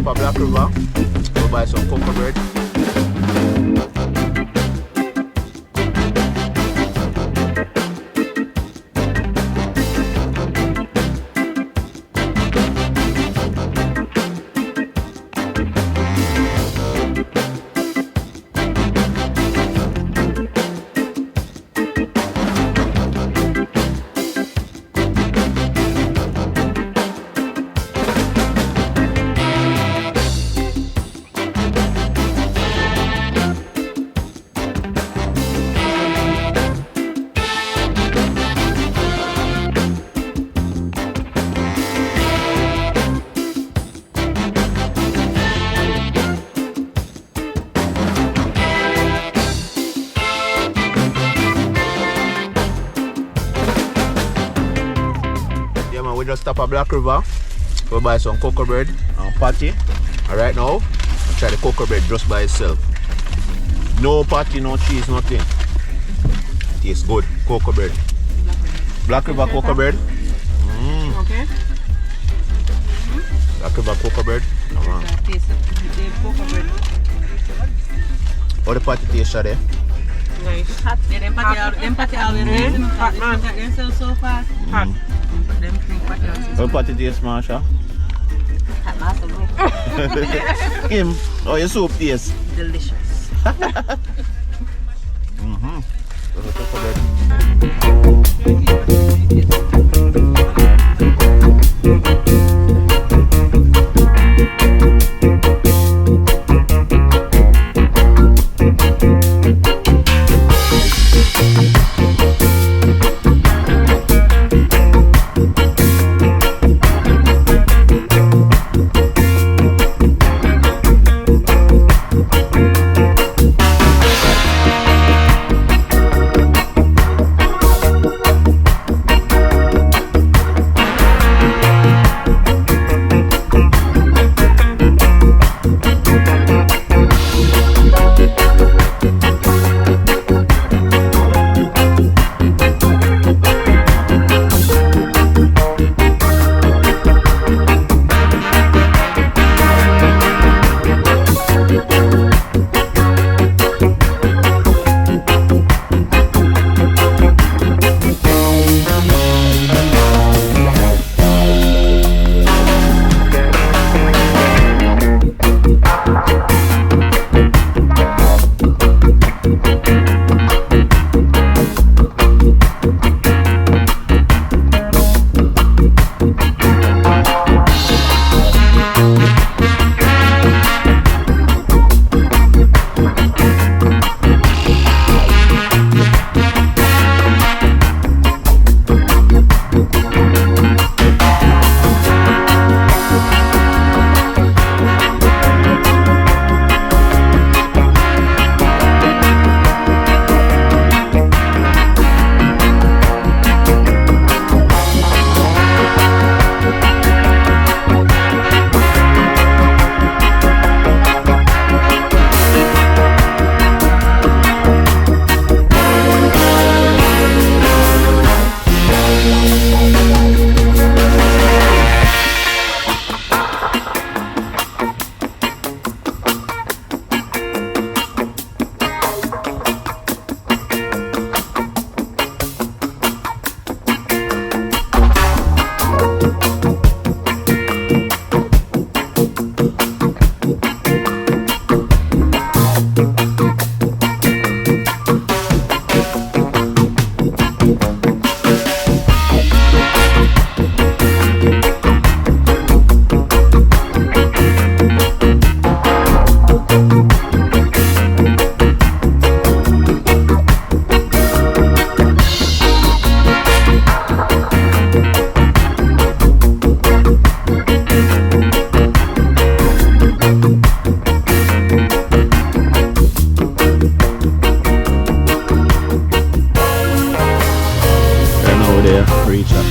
of Black River. We'll buy some cocoa bread. We just stop at Black River. We'll buy some cocoa bread and patty. And right now, I'll try the cocoa bread just by itself. No patty, no cheese, nothing. Tastes good. Cocoa bread. Black River cocoa bread. Okay. Black River cocoa bread. Come on. Taste the cocoa bread. How the patty taste there? Nice. Hot. Yeah, them patty all in red. Hot man. Them sell so fast. Hot. Them drink patty also. How patty taste, Marsha? Hot master bro. Kim, how your soup taste? Delicious. Cocoa bread.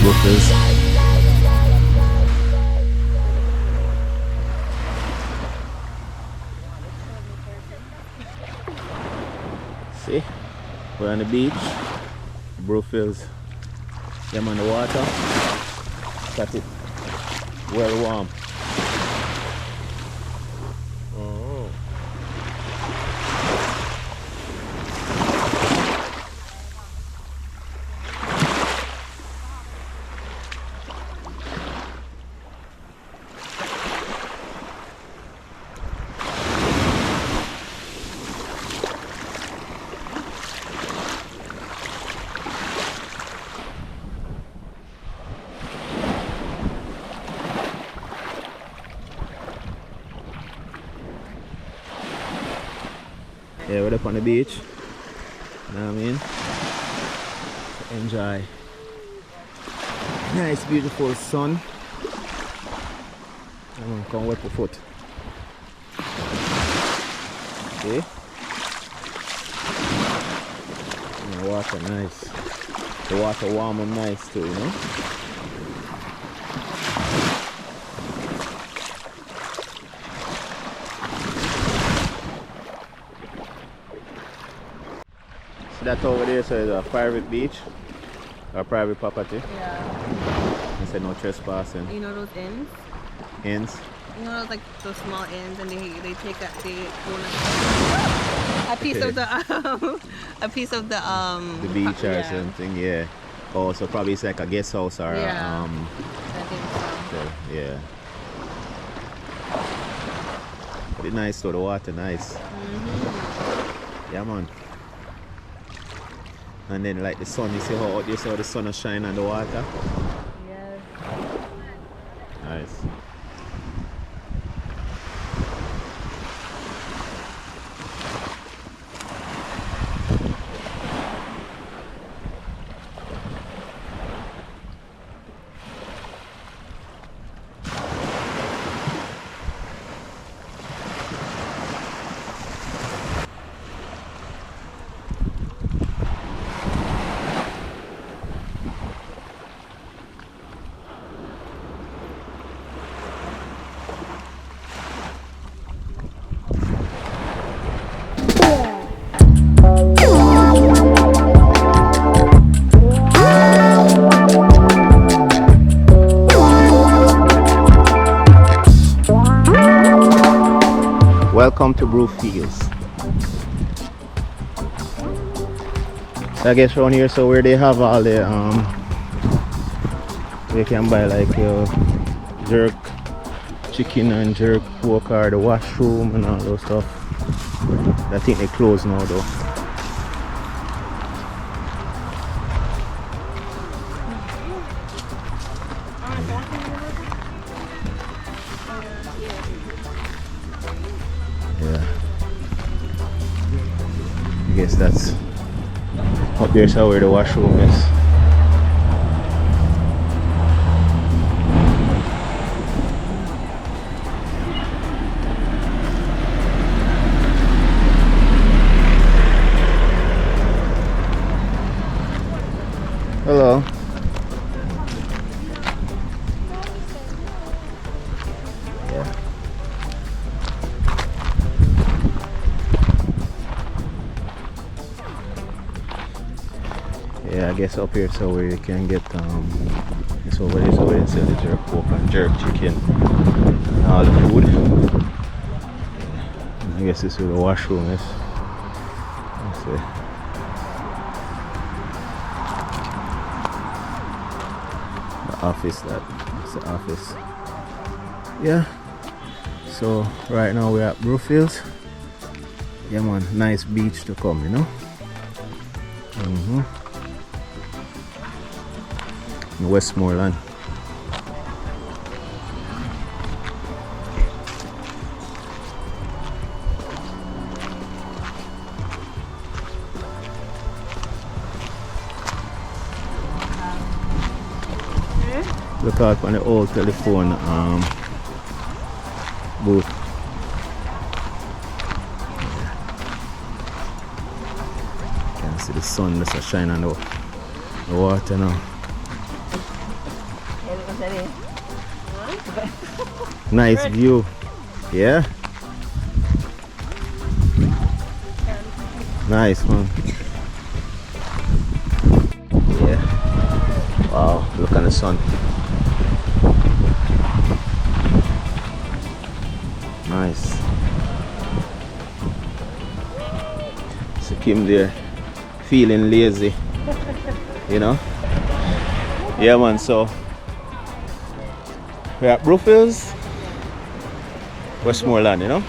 Bluefields. See, we're on the beach, Bluefields. Them on the water. Got it well warm. up on the beach. You know what I mean? Enjoy. Nice, beautiful sun. Come wet the foot. Okay. And the water nice. The water warm and nice too, you know? See that over there, so it's a private beach or private property. Yeah. They said no trespassing. You know those inns? Inns. You know those like those small inns, and they take a piece of the a piece of the beach or yeah. something, yeah. Oh, so probably it's like a guest house or yeah. I think so. okay, yeah. But it's nice though, the water nice. Yeah, man. And then like the sun, you see how out there, so the sun is shining on the water. Yes. Nice. Welcome to Bluefields. I guess around here, so where they have all the you can buy like jerk chicken and jerk pork or the washroom and all those stuff. I think they close now though. I guess that's up there, so where the washroom is. Hello. Yeah, I guess up here so where you can get it's over there, so we can sell the jerk pork and jerk chicken and all the food. I guess this is where the washroom is. Let's see. The office, that's the office. Yeah. So right now we're at Bluefields. Yeah man, nice beach to come, you know. In Westmoreland. Look out on the old telephone booth. You can see the sun that's shining on the water now. Nice view. Yeah. Nice man. Yeah. Wow, look at the sun. Nice. So Kim there feeling lazy, you know. Yeah man, so we're at Bluefields, Westmoreland, you know.